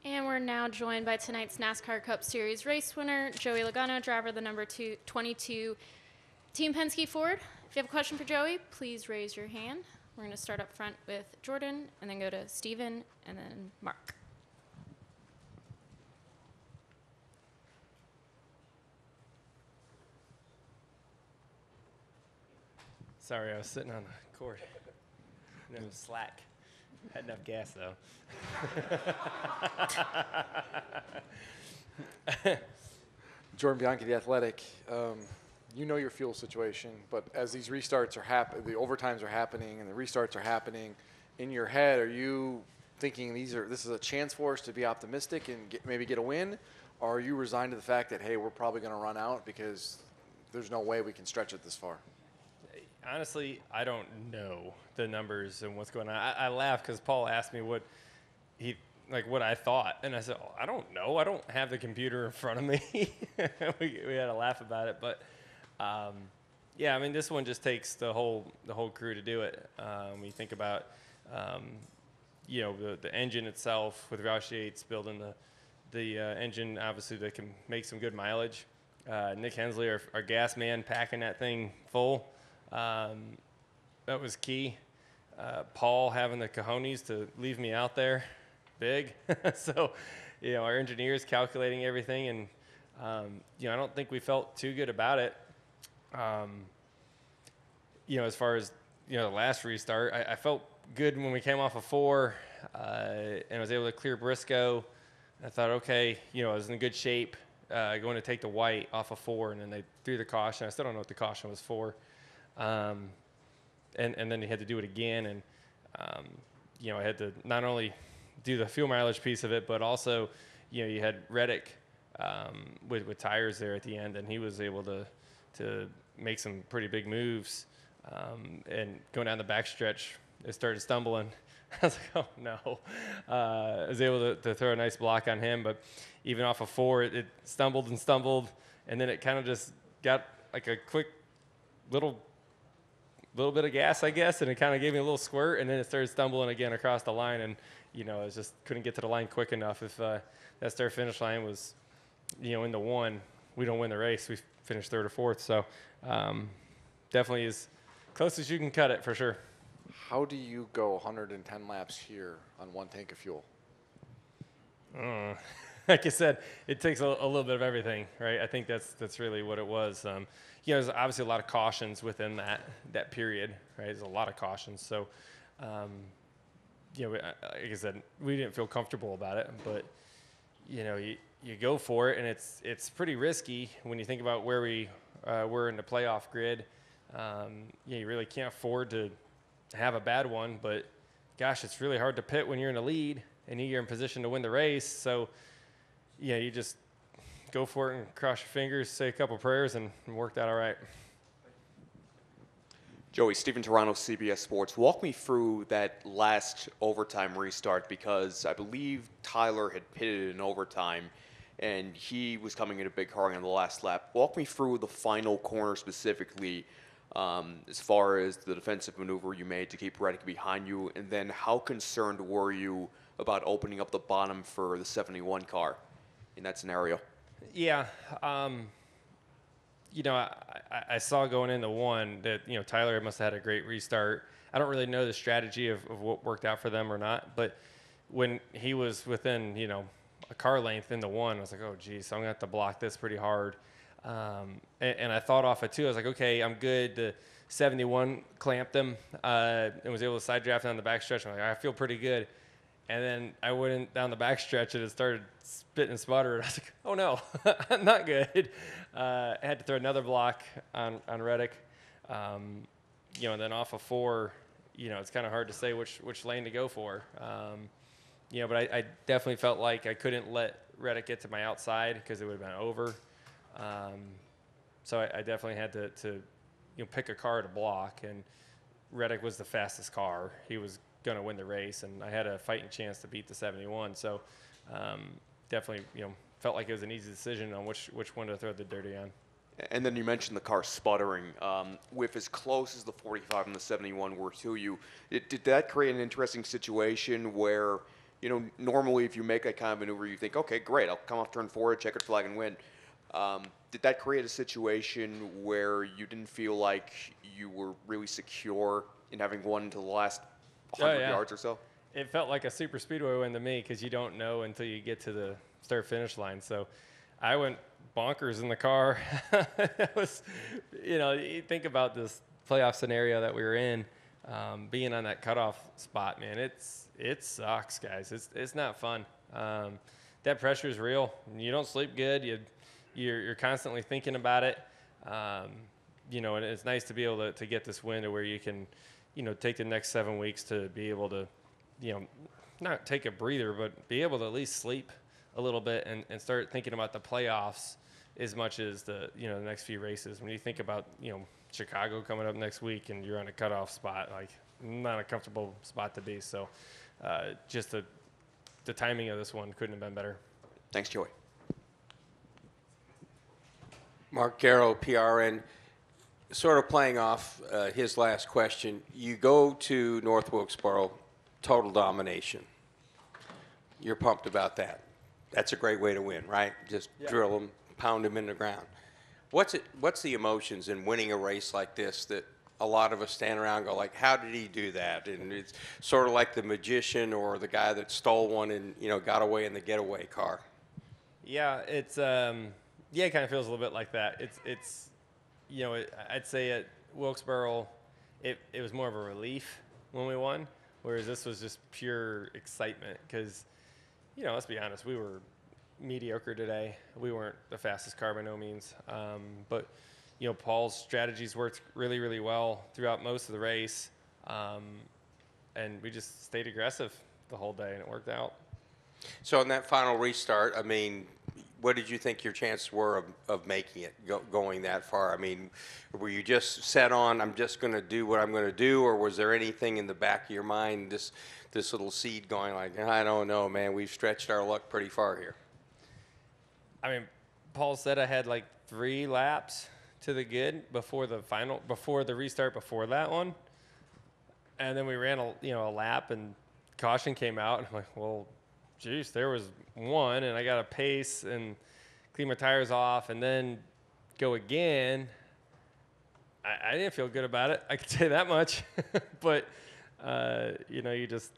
And we're now joined by tonight's NASCAR Cup Series race winner, Joey Logano, driver the number 22 Team Penske Ford. If you have a question for Joey, please raise your hand. We're going to start up front with Jordan, and then go to Steven, and then Mark. Sorry, I was sitting on the cord. And it was slack. Had enough gas, though. Jordan Bianchi, The Athletic. You know your fuel situation, but as these restarts are happening, the overtimes are happening, and the restarts are happening, in your head, are you thinking this is a chance for us to be optimistic and maybe get a win, or are you resigned to the fact that, hey, we're probably going to run out because there's no way we can stretch it this far? Honestly, I don't know the numbers and what's going on. I laugh because Paul asked me what I thought, and I said, oh, I don't know. I don't have the computer in front of me. we had a laugh about it, but yeah, I mean, this one just takes the whole crew to do it. When you think about the engine itself with Roush Yates building the engine, obviously that can make some good mileage. Nick Hensley, our gas man, packing that thing full. That was key. Paul having the cojones to leave me out there, big. So, our engineers calculating everything, and I don't think we felt too good about it. As far as the last restart, I felt good when we came off of 4, and I was able to clear Briscoe. I thought, okay, I was in good shape going to take the white off of 4, and then they threw the caution. I still don't know what the caution was for. And then you had to do it again, and I had to not only do the fuel mileage piece of it, but also you had Reddick with tires there at the end, and he was able to make some pretty big moves, and going down the backstretch, it started stumbling. I was like, oh no. I was able to throw a nice block on him, but even off of 4, it stumbled, and then it kind of just got like a quick little bit of gas, I guess, and it kind of gave me a little squirt, and then it started stumbling again across the line, and I just couldn't get to the line quick enough. If that start-finish line was, in the 1, we don't win the race. We finished 3rd or 4th, so definitely as close as you can cut it for sure. How do you go 110 laps here on 1 tank of fuel? Like I said, it takes a little bit of everything, right? I think that's really what it was. There's obviously a lot of cautions within that period, right? There's a lot of cautions. So, like I said, we didn't feel comfortable about it, but, you go for it, and it's pretty risky when you think about where we were in the playoff grid. You really can't afford to have a bad one, but, gosh, it's really hard to pit when you're in the lead and you're in position to win the race. So, you just go for it and cross your fingers, say a couple prayers, and worked out all right. Joey, Stephen Toronto, CBS Sports. Walk me through that last overtime restart, because I believe Tyler had pitted in overtime, and he was coming in a big hurry on the last lap. Walk me through the final corner specifically, as far as the defensive maneuver you made to keep Reddick behind you, and then how concerned were you about opening up the bottom for the 71 car in that scenario? Yeah, I saw going into 1 that, Tyler must have had a great restart. I don't really know the strategy of what worked out for them or not, but when he was within, a car length in the 1, I was like, oh, geez, so I'm going to have to block this pretty hard. And I thought off it, too. I was like, okay, I'm good. The 71 clamped him and was able to side draft down the backstretch. I'm like, I feel pretty good. And then I went down the backstretch and it started spitting and sputtering. I was like, oh, no, not good. I had to throw another block on Reddick. And then off of 4, it's kind of hard to say which lane to go for. But I definitely felt like I couldn't let Reddick get to my outside because it would have been over. So I definitely had to pick a car to block. And Reddick was the fastest car. He was going to win the race, and I had a fighting chance to beat the 71. So definitely, felt like it was an easy decision on which one to throw the dirty on. And then you mentioned the car sputtering. With as close as the 45 and the 71 were to you, did that create an interesting situation where You know, normally if you make that kind of maneuver, you think, okay, great, I'll come off turn 4, checkered flag, and win. Did that create a situation where you didn't feel like you were really secure in having won to the last 100 yards or so? It felt like a super speedway win to me because you don't know until you get to the start-finish line. So I went bonkers in the car. It was, you know, you think about this playoff scenario that we were in, being on that cutoff spot, man, it sucks, guys. It's not fun. That pressure is real. You don't sleep good. You're constantly thinking about it. You know, and it's nice to be able to get this win to where you can, you know, take the next 7 weeks to be able to, you know, not take a breather, but be able to at least sleep a little bit and start thinking about the playoffs as much as the, you know, the next few races. When you think about, you know, Chicago coming up next week and you're on a cutoff spot, like, not a comfortable spot to be. So just the timing of this one couldn't have been better. Thanks, Joey. Mark Garrow, PRN. Sort of playing off his last question, you go to North Wilkesboro, total domination. You're pumped about that. That's a great way to win, right? Just drill them, pound them in the ground. What's the emotions in winning a race like this that a lot of us stand around and go like, how did he do that? And it's sort of like the magician or the guy that stole one and, you know, got away in the getaway car. Yeah, it's it kind of feels a little bit like that. It's you know, I'd say at Wilkesboro, it was more of a relief when we won, whereas this was just pure excitement because, you know, let's be honest, we were mediocre today. We weren't the fastest car by no means, but, you know, Paul's strategies worked really, really well throughout most of the race, and we just stayed aggressive the whole day, and it worked out. So in that final restart, I mean, what did you think your chances were of making it, going that far? I mean, were you just set on, I'm just going to do what I'm going to do, or was there anything in the back of your mind, this little seed going like, I don't know, man, we've stretched our luck pretty far here? I mean, Paul said I had like 3 laps to the good before the restart before that one. And then we ran a lap and caution came out. And I'm like, well, geez, there was one, and I got to pace and clean my tires off and then go again. I didn't feel good about it. I can say that much. But, you know, you just,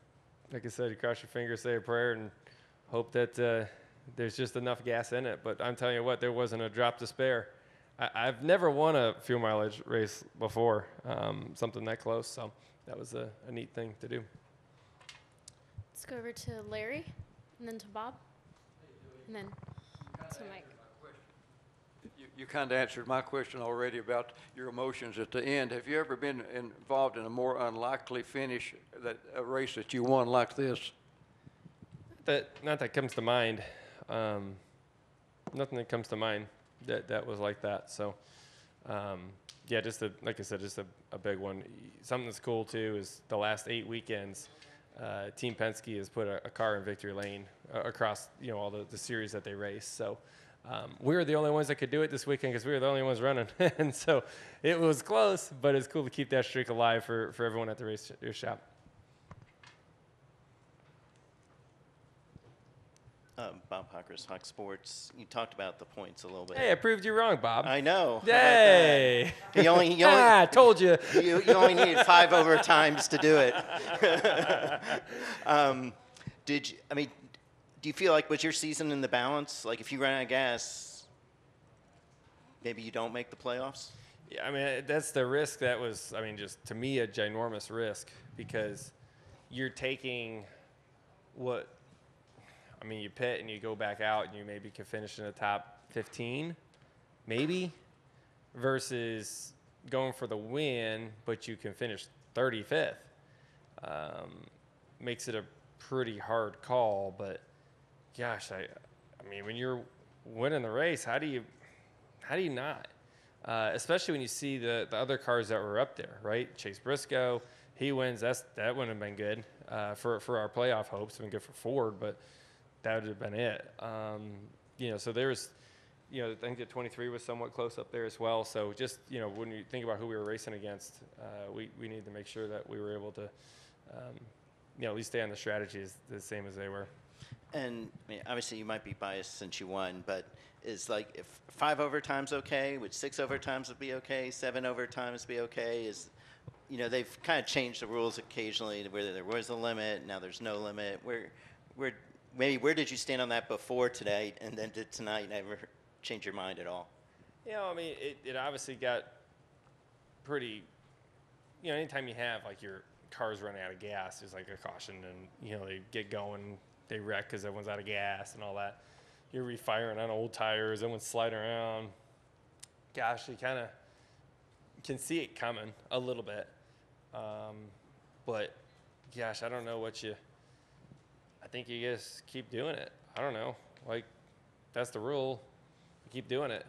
like I said, you cross your fingers, say a prayer, and hope that there's just enough gas in it. But I'm telling you what, there wasn't a drop to spare. I've never won a fuel mileage race before, something that close. So that was a neat thing to do. Let's go over to Larry, and then to Bob, and then to Mike. You kind of answered my question already about your emotions at the end. Have you ever been involved in a more unlikely finish, a race that you won like this? Not that comes to mind. Nothing that comes to mind that was like that. So, yeah, like I said, just a big one. Something that's cool too is the last 8 weekends, Team Penske has put a car in victory lane across, you know, all the series that they race. So we were the only ones that could do it this weekend because we were the only ones running. And so it was close, but it's cool to keep that streak alive for everyone at the race shop. Bob Hockers, Hawk Sports. You talked about the points a little bit. Hey, I proved you wrong, Bob. I know. Yay! You only told you. You only needed 5 overtimes to do it. Do you feel like, was your season in the balance? Like, if you ran out of gas, maybe you don't make the playoffs? Yeah, I mean, that's the risk that was, I mean, just to me, a ginormous risk because you're taking what, I mean, you pit and you go back out and you maybe can finish in the top 15, maybe, versus going for the win, but you can finish 35th. Makes it a pretty hard call, but gosh, I mean, when you're winning the race, how do you not? Especially when you see the other cars that were up there, right? Chase Briscoe, he wins. That wouldn't have been good for our playoff hopes. It's been good for Ford, but that would have been it. You know, so there was, you know, I think the 23 was somewhat close up there as well. So just, you know, when you think about who we were racing against, we needed to make sure that we were able to, at least stay on the strategy is the same as they were. And I mean, obviously, you might be biased since you won, but is like if 5 overtimes okay? Would 6 overtimes would be okay? 7 overtimes be okay? They've kind of changed the rules occasionally, where there was a limit, now there's no limit. Where did you stand on that before today, and then did tonight ever change your mind at all? I mean, it obviously got pretty. Anytime you have like your cars running out of gas, there's like a caution, and they get going, they wreck because everyone's out of gas and all that. You're refiring on old tires, everyone's sliding around. Gosh, you kind of can see it coming a little bit, but gosh, I don't know I think you guys keep doing it. I don't know, like that's the rule. You keep doing it.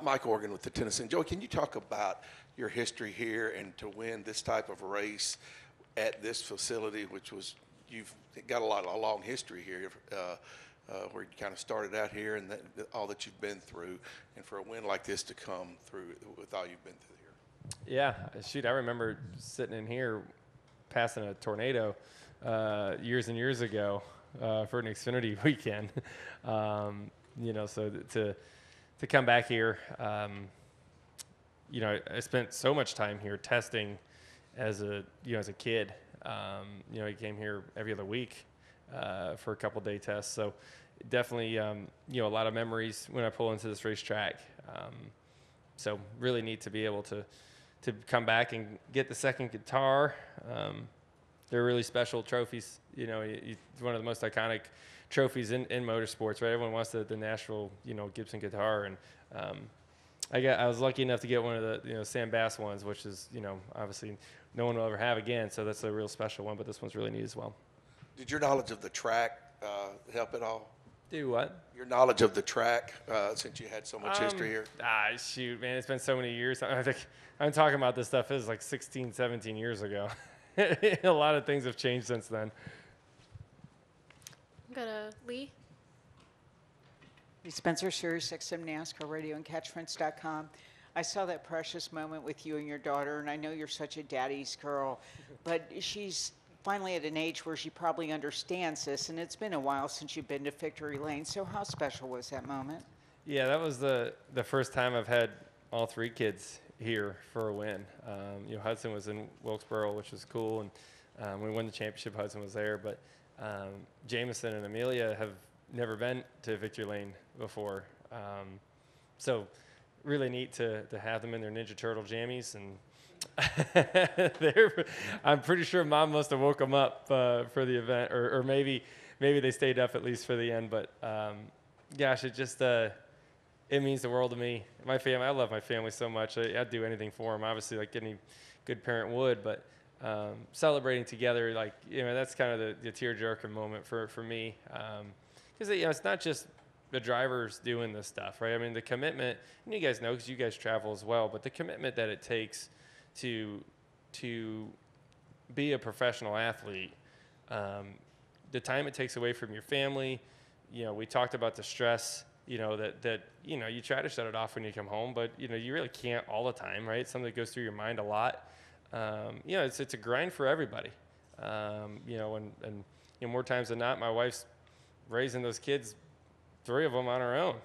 Mike Organ with the Tennessee. Joey, can you talk about your history here and to win this type of race at this facility, which was, you've got a long history here, where you kind of started out here and all that you've been through, and for a win like this to come through with all you've been through here. Yeah, shoot, I remember sitting in here passing a tornado years and years ago for an Xfinity weekend. So to come back here, I spent so much time here testing as a kid. I came here every other week for a couple day tests. So definitely, a lot of memories when I pull into this racetrack. So really neat to be able to come back and get the second guitar. They're really special trophies. It's one of the most iconic trophies in motorsports, right? Everyone wants the Nashville, Gibson guitar, and I was lucky enough to get one of the Sam Bass ones, which is obviously no one will ever have again. So that's a real special one. But this one's really neat as well. Did your knowledge of the track help at all? Do what? Your knowledge of the track, since you had so much history here. Shoot, man, it's been so many years. I think I'm talking about this stuff is like 16, 17 years ago. A lot of things have changed since then. Go to Lee. Lee Spencer, Sirius XM NASCAR Radio and Catchfence.com. I saw that precious moment with you and your daughter, and I know you're such a daddy's girl, but she's finally at an age where she probably understands this, and it's been a while since you've been to Victory Lane. So how special was that moment? Yeah, that was the first time I've had all 3 kids here for a win. Hudson was in Wilkesboro, which was cool, and when we won the championship, Hudson was there. But Jameson and Amelia have never been to Victory Lane before, so really neat to have them in their Ninja Turtle jammies, and I'm pretty sure Mom must have woke them up for the event, or maybe they stayed up at least for the end. But gosh, it just it means the world to me. My family, I love my family so much. I'd do anything for them, obviously, like any good parent would. But celebrating together, that's kind of the tearjerker moment for me, because it's not just the drivers doing this stuff, right? I mean, the commitment, and you guys know because you guys travel as well, but the commitment that it takes to be a professional athlete, the time it takes away from your family. We talked about the stress, that you try to shut it off when you come home, but you really can't all the time, right? It's something that goes through your mind a lot. It's a grind for everybody. And more times than not, my wife's raising those kids, 3 of them on her own.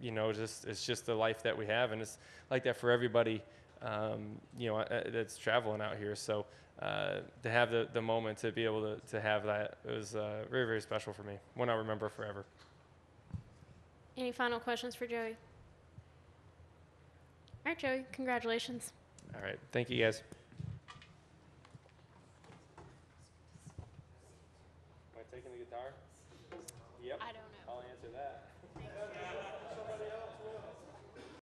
It's just the life that we have, and it's like that for everybody. That's traveling out here. So to have the moment to be able to have that, it was very, very special for me. One I'll remember forever. Any final questions for Joey? All right, Joey, congratulations. All right. Thank you, guys. Am I taking the guitar? Yep. I don't know. I'll answer that.